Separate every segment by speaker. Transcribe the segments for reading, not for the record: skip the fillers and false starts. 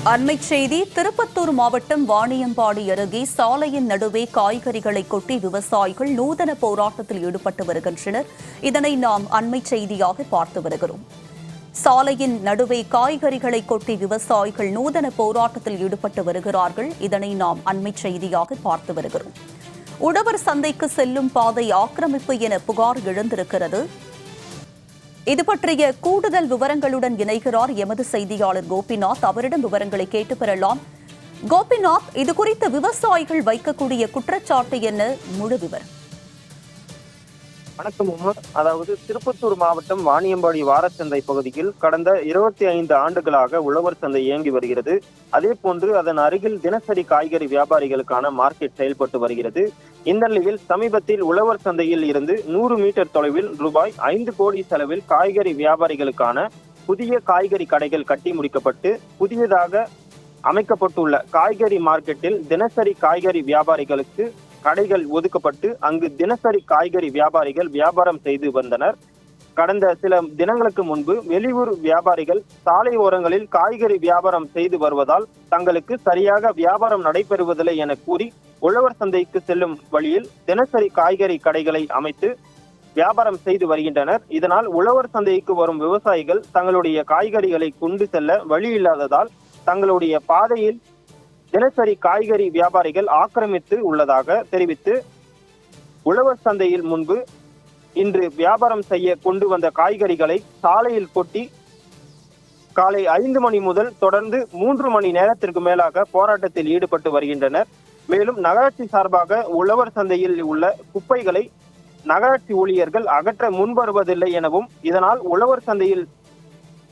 Speaker 1: அண்மைச் செய்தி. திருப்பத்தூர் மாவட்டம் வாணியம்பாடி அருகே சாலையின் நடுவே காய்கறிகளை கொட்டி விவசாயிகள் நூதன போராட்டத்தில் ஈடுபட்டு வருகின்றனர். இதனை நாம் அண்மைச் செய்தியாக பார்த்து வருகிறோம். சாலையின் நடுவே காய்கறிகளை கொட்டி விவசாயிகள் நூதன போராட்டத்தில் ஈடுபட்டு வருகிறார்கள். இதனை நாம் அண்மைச் செய்தியாக பார்த்து வருகிறோம். உழவர் சந்தைக்கு செல்லும் பாதை ஆக்கிரமிப்பு என புகார் எழுந்திருக்கிறது. இது பற்றிய கூடுதல் விவரங்களுடன் இணைகிறார் எமது செய்தியாளர் கோபிநாத். அவரிடம் விவரங்களை கேட்டு பெறலாம். கோபிநாத், இது குறித்து விவசாயிகள் வைக்கக்கூடிய குற்றச்சாட்டு என்ன? முழு விவரம்.
Speaker 2: வணக்கம் உமர். அதாவது திருப்பத்தூர் மாவட்டம் வாணியம்பாடி வாரச்சந்தை பகுதியில் கடந்த 25 ஆண்டுகளாக உழவர் சந்தை இயங்கி வருகிறது. அதே போன்று அதன் அருகில் தினசரி காய்கறி வியாபாரிகளுக்கான மார்க்கெட் செயல்பட்டு வருகிறது. இந்த நிலையில் சமீபத்தில் உழவர் சந்தையில் இருந்து 100 மீட்டர் தொலைவில் ரூபாய் 5 கோடி செலவில் காய்கறி வியாபாரிகளுக்கான புதிய காய்கறி கடைகள் கட்டி முடிக்கப்பட்டு புதியதாக அமைக்கப்பட்டுள்ள காய்கறி மார்க்கெட்டில் தினசரி காய்கறி வியாபாரிகளுக்கு கடைகள் ஒதுக்கப்பட்டு அங்கு தினசரி காய்கறி வியாபாரிகள் வியாபாரம் செய்து வந்தனர். கடந்த சில தினங்களுக்கு முன்பு வெளியூர் வியாபாரிகள் சாலை ஓரங்களில் காய்கறி வியாபாரம் செய்து வருவதால் தங்களுக்கு சரியாக வியாபாரம் நடைபெறுவதில்லை என கூறி உழவர் சந்தைக்கு செல்லும் வழியில் தினசரி காய்கறி கடைகளை அமைத்து வியாபாரம் செய்து வருகின்றனர். இதனால் உழவர் சந்தைக்கு வரும் விவசாயிகள் தங்களுடைய காய்கறிகளை கொண்டு செல்ல வழி இல்லாததால் தங்களுடைய பாதையில் தினசரி காய்கறி வியாபாரிகள் ஆக்கிரமித்து உள்ளதாக தெரிவித்து உழவர் சந்தையில் முன்பு இன்று வியாபாரம் செய்ய கொண்டு வந்த காய்கறிகளை சாலையில் கொட்டி காலை 5 மணி முதல் தொடர்ந்து 3 மணி நேரத்திற்கு மேலாக போராட்டத்தில் ஈடுபட்டு வருகின்றனர். மேலும் நகராட்சி சார்பாக உழவர் சந்தையில் உள்ள குப்பைகளை நகராட்சி ஊழியர்கள் அகற்ற முன்வருவதில்லை எனவும் இதனால் உழவர் சந்தையில்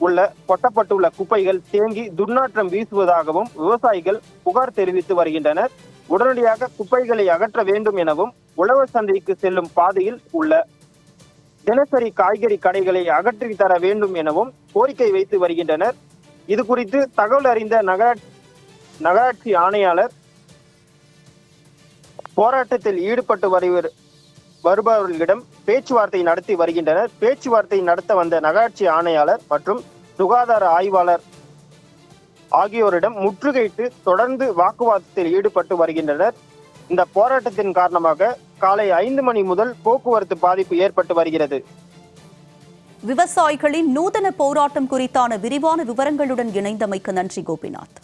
Speaker 2: உள்ள கொட்டப்பட்டுள்ள குப்பைகள் தேங்கி துர்நாற்றம் வீசுவதாகவும் விவசாயிகள் புகார் தெரிவித்து வருகின்றனர். உடனடியாக குப்பைகளை அகற்ற வேண்டும் எனவும் உழவர் சந்தைக்கு செல்லும் பாதையில் உள்ள தினசரி காய்கறி கடைகளை அகற்றி தர வேண்டும் எனவும் கோரிக்கை வைத்து வருகின்றனர். இது குறித்து தகவல் அறிந்த நகராட்சி ஆணையாளர் போராட்டத்தில் ஈடுபட்டு வருபவர்களிடம் பேச்சுவார்த்தை நடத்தி வருகின்றனர். பேச்சுவார்த்தை நடத்த வந்த நகராட்சி ஆணையாளர் மற்றும் சுகாதார ஆய்வாளர் ஆகியோரிடம் முற்றுகையிட்டு தொடர்ந்து வாக்குவாதத்தில் ஈடுபட்டு வருகின்றனர். இந்த போராட்டத்தின் காரணமாக காலை 5 மணி முதல் போக்குவரத்து பாதிப்பு ஏற்பட்டு வருகிறது.
Speaker 1: விவசாயிகளின் நூதன போராட்டம் குறித்தான விரிவான விவரங்களுடன் இணைந்தமைக்கு நன்றி கோபிநாத்.